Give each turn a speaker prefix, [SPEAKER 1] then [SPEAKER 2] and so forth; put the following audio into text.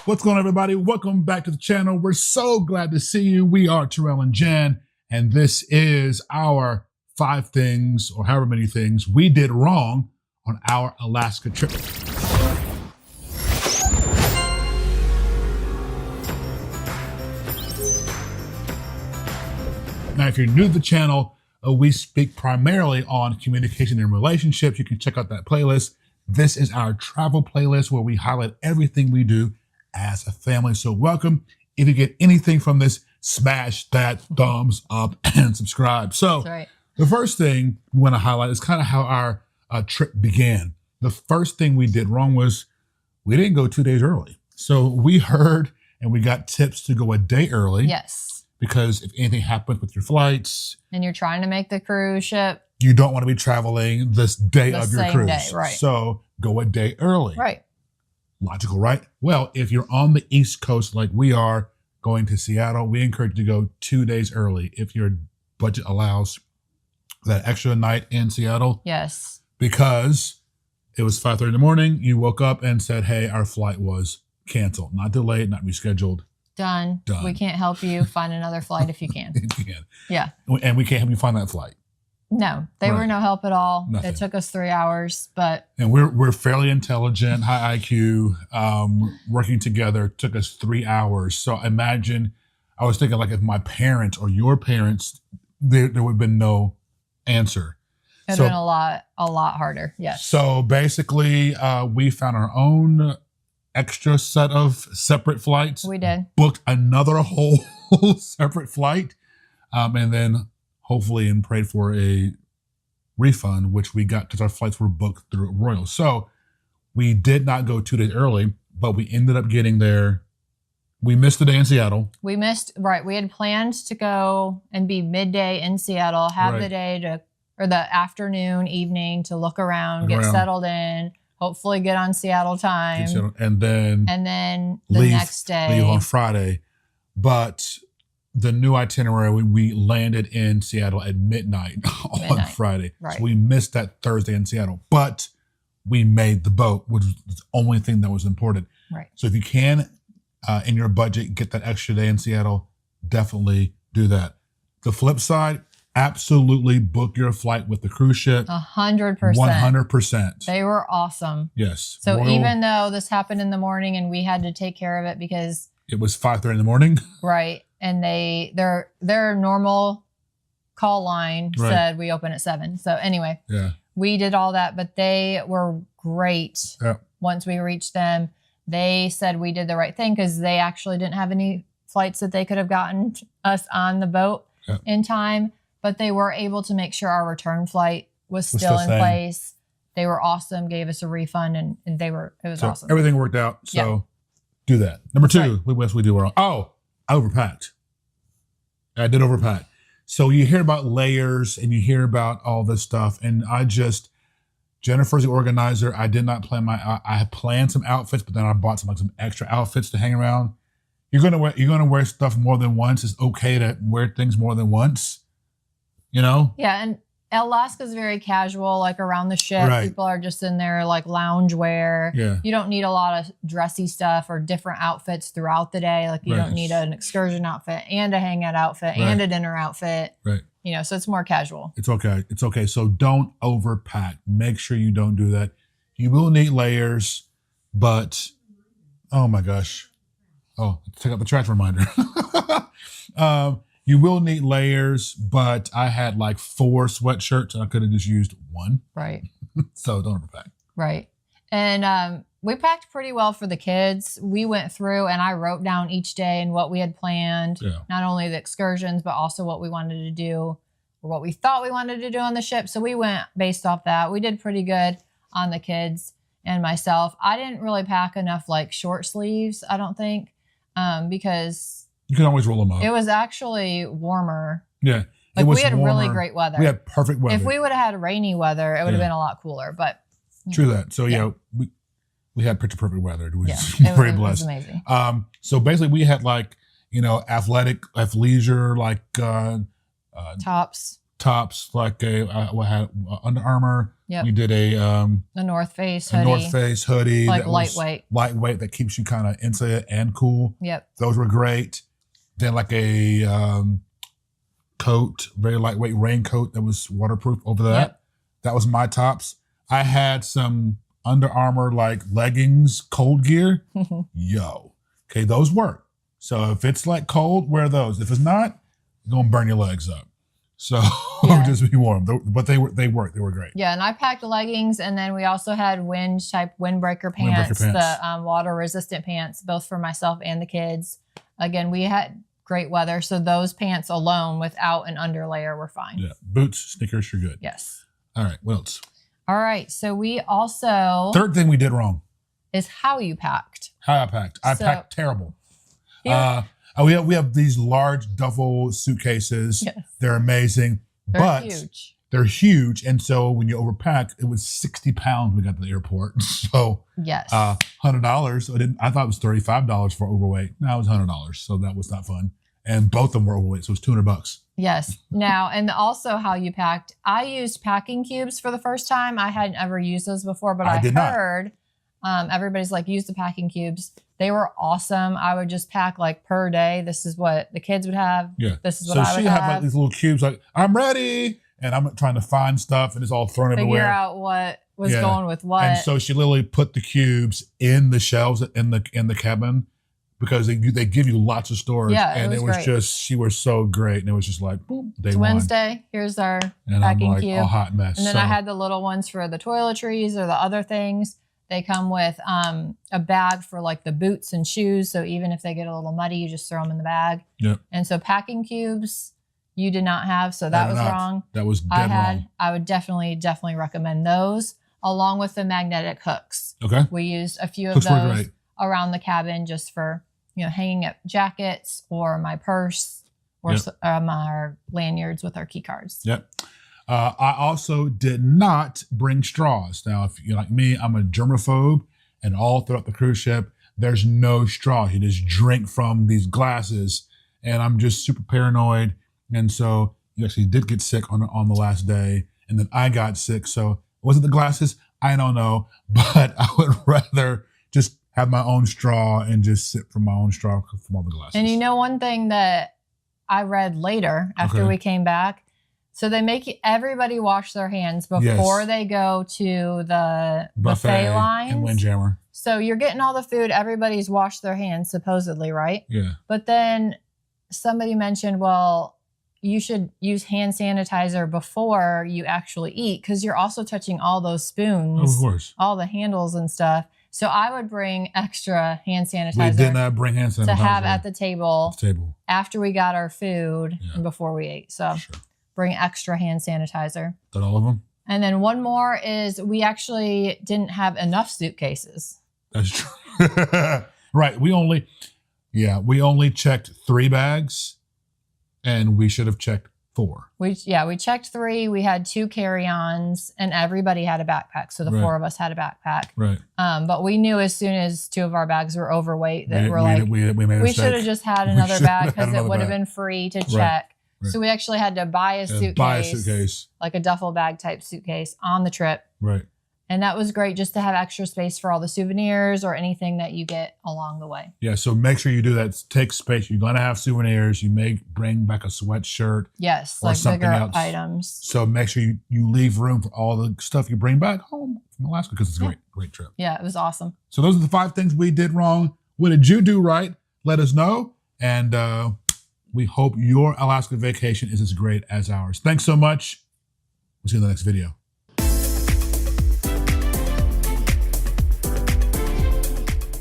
[SPEAKER 1] What's going on, everybody? Welcome back to the channel. We're so glad to see you. We are Terrell and Jen, and this is our 5 things, or however many things, we did wrong on our Alaska trip. Now, if you're new to the channel, we speak primarily on communication and relationships. You can check out that playlist. This is our travel playlist where we highlight everything we do as a family. So welcome. If you get anything from this, smash that thumbs up and subscribe. So The first thing we want to highlight is kind of how our trip began. The first thing we did wrong was we didn't go 2 days early. So we heard and we got tips to go a day early.
[SPEAKER 2] Yes.
[SPEAKER 1] Because if anything happens with your flights
[SPEAKER 2] and you're trying to make the cruise ship,
[SPEAKER 1] you don't want to be traveling this day of your cruise.
[SPEAKER 2] Day, right.
[SPEAKER 1] So go a day early.
[SPEAKER 2] Right.
[SPEAKER 1] Logical, right? Well, if you're on the East Coast like we are going to Seattle, we encourage you to go 2 days early if your budget allows that extra night in Seattle.
[SPEAKER 2] Yes.
[SPEAKER 1] Because it was 5:30 in the morning, you woke up and said, hey, our flight was canceled, not delayed, not rescheduled.
[SPEAKER 2] Done. We can't help you find another flight if you can.
[SPEAKER 1] If you can.
[SPEAKER 2] Yeah.
[SPEAKER 1] And we can't help you find that flight.
[SPEAKER 2] No, they were no help at all.
[SPEAKER 1] Nothing.
[SPEAKER 2] It took us 3 hours, but.
[SPEAKER 1] And we're fairly intelligent, high IQ, working together took us 3 hours. So imagine, I was thinking like if my parents or your parents, there would have been no answer.
[SPEAKER 2] It would have been a lot harder. Yes.
[SPEAKER 1] So basically, we found our own extra set of separate flights.
[SPEAKER 2] We did.
[SPEAKER 1] Booked another whole separate flight. And then hopefully and prayed for a refund, which we got because our flights were booked through Royal. So we did not go 2 days early, but we ended up getting there. We missed the day in Seattle.
[SPEAKER 2] We missed, right. We had planned to go and be midday in Seattle, have the day or the afternoon, evening to look around, get settled in, hopefully get on Seattle time.
[SPEAKER 1] And then
[SPEAKER 2] the next day.
[SPEAKER 1] Leave on Friday. But the new itinerary, we landed in Seattle at midnight on Friday.
[SPEAKER 2] Right.
[SPEAKER 1] So we missed that Thursday in Seattle. But we made the boat, which was the only thing that was important.
[SPEAKER 2] Right.
[SPEAKER 1] So if you can, in your budget, get that extra day in Seattle, definitely do that. The flip side, absolutely book your flight with the cruise ship.
[SPEAKER 2] 100%.
[SPEAKER 1] 100%.
[SPEAKER 2] They were awesome.
[SPEAKER 1] Yes.
[SPEAKER 2] So Royal, even though this happened in the morning and we had to take care of it because
[SPEAKER 1] it was 5:30 in the morning.
[SPEAKER 2] Right. And their normal call line said we open at 7. So anyway, we did all that, but they were great. Once we reached them, they said we did the right thing because they actually didn't have any flights that they could have gotten us on the boat in time. But they were able to make sure our return flight was still in place. They were awesome, gave us a refund, and it was awesome.
[SPEAKER 1] Everything worked out. So do that. Number 2, what we do wrong. Oh, I overpacked. I did overpack. So you hear about layers and you hear about all this stuff. And Jennifer's the organizer. I did not plan I had planned some outfits, but then I bought some extra outfits to hang around. You're gonna wear stuff more than once. It's okay to wear things more than once. You know?
[SPEAKER 2] Yeah, and Alaska's very casual, like around the ship.
[SPEAKER 1] Right.
[SPEAKER 2] People are just in there like lounge wear.
[SPEAKER 1] Yeah.
[SPEAKER 2] You don't need a lot of dressy stuff or different outfits throughout the day. Like you don't need an excursion outfit and a hangout outfit and a dinner outfit.
[SPEAKER 1] Right.
[SPEAKER 2] You know, so it's more casual.
[SPEAKER 1] It's okay. It's okay. So don't overpack. Make sure you don't do that. You will need layers, but oh my gosh. Oh, take out the trash reminder. You will need layers, but I had like 4 sweatshirts and I could have just used 1.
[SPEAKER 2] Right.
[SPEAKER 1] So don't overpack.
[SPEAKER 2] Right. And we packed pretty well for the kids. We went through and I wrote down each day and what we had planned. Yeah. Not only the excursions, but also what we wanted to do or what we thought we wanted to do on the ship. So we went based off that. We did pretty good on the kids and myself. I didn't really pack enough like short sleeves, I don't think, because
[SPEAKER 1] you can always roll them up.
[SPEAKER 2] It was actually warmer.
[SPEAKER 1] Yeah.
[SPEAKER 2] Like we had really great weather.
[SPEAKER 1] We had perfect weather.
[SPEAKER 2] If we would have had rainy weather, it would have been a lot cooler. But
[SPEAKER 1] true that. So we had picture perfect weather. We
[SPEAKER 2] were very blessed. It was amazing.
[SPEAKER 1] So basically we had like, athleisure, like
[SPEAKER 2] tops,
[SPEAKER 1] tops like we had Under Armour.
[SPEAKER 2] Yep.
[SPEAKER 1] We did a
[SPEAKER 2] North Face hoodie.
[SPEAKER 1] North Face hoodie.
[SPEAKER 2] Like
[SPEAKER 1] that
[SPEAKER 2] lightweight.
[SPEAKER 1] Lightweight that keeps you kind of insulated and cool.
[SPEAKER 2] Yep.
[SPEAKER 1] Those were great. Then like a coat, very lightweight raincoat that was waterproof over that. Yep. That was my tops. I had some Under Armour like leggings, cold gear. Yo. Okay, those work. So if it's like cold, wear those. If it's not, you're gonna burn your legs up. So just be warm. But they worked. They were great.
[SPEAKER 2] Yeah, and I packed leggings, and then we also had windbreaker pants, the water resistant pants, both for myself and the kids. Again, we had great weather, so those pants alone without an underlayer were fine.
[SPEAKER 1] Yeah, boots, sneakers, you're good.
[SPEAKER 2] Yes.
[SPEAKER 1] All right, what else?
[SPEAKER 2] All right, so we also...
[SPEAKER 1] Third thing we did wrong.
[SPEAKER 2] Is how you packed.
[SPEAKER 1] How I packed. I packed terrible. We have these large duffel suitcases. Yes. They're amazing. They're huge. They're huge. And so when you overpack, it was 60 pounds we got to the airport. So
[SPEAKER 2] yes,
[SPEAKER 1] $100. I thought it was $35 for overweight. No, it was $100. So that was not fun. And both of them were overweight. So it was $200.
[SPEAKER 2] Yes. Now, and also how you packed. I used packing cubes for the first time. I hadn't ever used those before, but I heard everybody's like, use the packing cubes. They were awesome. I would just pack like per day. This is what the kids would have.
[SPEAKER 1] Yeah.
[SPEAKER 2] This is what I would have. So she had
[SPEAKER 1] like these little cubes like, I'm ready. And I'm trying to find stuff and it's all thrown everywhere.
[SPEAKER 2] Figure out what was going with what.
[SPEAKER 1] And so she literally put the cubes in the shelves in the cabin because they give you lots of storage.
[SPEAKER 2] Yeah,
[SPEAKER 1] and it was
[SPEAKER 2] great.
[SPEAKER 1] Just, she was so great. And it was just like, boom, day one.
[SPEAKER 2] Wednesday. Here's our
[SPEAKER 1] and
[SPEAKER 2] packing
[SPEAKER 1] I'm like,
[SPEAKER 2] cube.
[SPEAKER 1] A hot mess.
[SPEAKER 2] And then I had the little ones for the toiletries or the other things. They come with a bag for like the boots and shoes. So even if they get a little muddy, you just throw them in the bag.
[SPEAKER 1] Yep.
[SPEAKER 2] And so packing cubes, you did not have. So that was wrong.
[SPEAKER 1] That was dead wrong.
[SPEAKER 2] I would definitely recommend those along with the magnetic hooks.
[SPEAKER 1] Okay.
[SPEAKER 2] We used a few of those around the cabin just for, hanging up jackets or my purse or my lanyards with our key cards.
[SPEAKER 1] Yep. I also did not bring straws. Now, if you're like me, I'm a germaphobe, and all throughout the cruise ship, there's no straw. You just drink from these glasses, and I'm just super paranoid. And so you actually did get sick on the last day, and then I got sick. So was it the glasses? I don't know, but I would rather just have my own straw and just sip from my own straw from all the glasses.
[SPEAKER 2] And one thing that I read later after we came back, so they make everybody wash their hands before they go to the buffet lines.
[SPEAKER 1] And Windjammer.
[SPEAKER 2] So you're getting all the food. Everybody's washed their hands, supposedly, right?
[SPEAKER 1] Yeah.
[SPEAKER 2] But then somebody mentioned, well, you should use hand sanitizer before you actually eat because you're also touching all those spoons.
[SPEAKER 1] Of course.
[SPEAKER 2] All the handles and stuff. So I would bring extra hand sanitizer.
[SPEAKER 1] We did not bring hand sanitizer.
[SPEAKER 2] To have at the table. After we got our food and before we ate. So. Sure. Bring extra hand sanitizer.
[SPEAKER 1] Did all of them?
[SPEAKER 2] And then one more is we actually didn't have enough suitcases.
[SPEAKER 1] That's true. Right. We only checked 3 bags and we should have checked 4.
[SPEAKER 2] We checked 3. We had 2 carry-ons and everybody had a backpack. So the 4 of us had a backpack.
[SPEAKER 1] Right.
[SPEAKER 2] But we knew as soon as 2 of our bags were overweight that we should have just had another bag because it would have been free to check. Right. So we actually had to buy a suitcase, like a duffel bag type suitcase on the trip.
[SPEAKER 1] Right.
[SPEAKER 2] And that was great just to have extra space for all the souvenirs or anything that you get along the way.
[SPEAKER 1] Yeah. So make sure you do that. Take space. You're going to have souvenirs. You may bring back a sweatshirt.
[SPEAKER 2] Yes.
[SPEAKER 1] Or
[SPEAKER 2] like
[SPEAKER 1] something
[SPEAKER 2] bigger
[SPEAKER 1] else.
[SPEAKER 2] Items.
[SPEAKER 1] So make sure you leave room for all the stuff you bring back home from Alaska because it's a great trip.
[SPEAKER 2] Yeah. It was awesome.
[SPEAKER 1] So those are the 5 things we did wrong. What did you do right? Let us know. And, we hope your Alaska vacation is as great as ours. Thanks so much. We'll see you in the next video.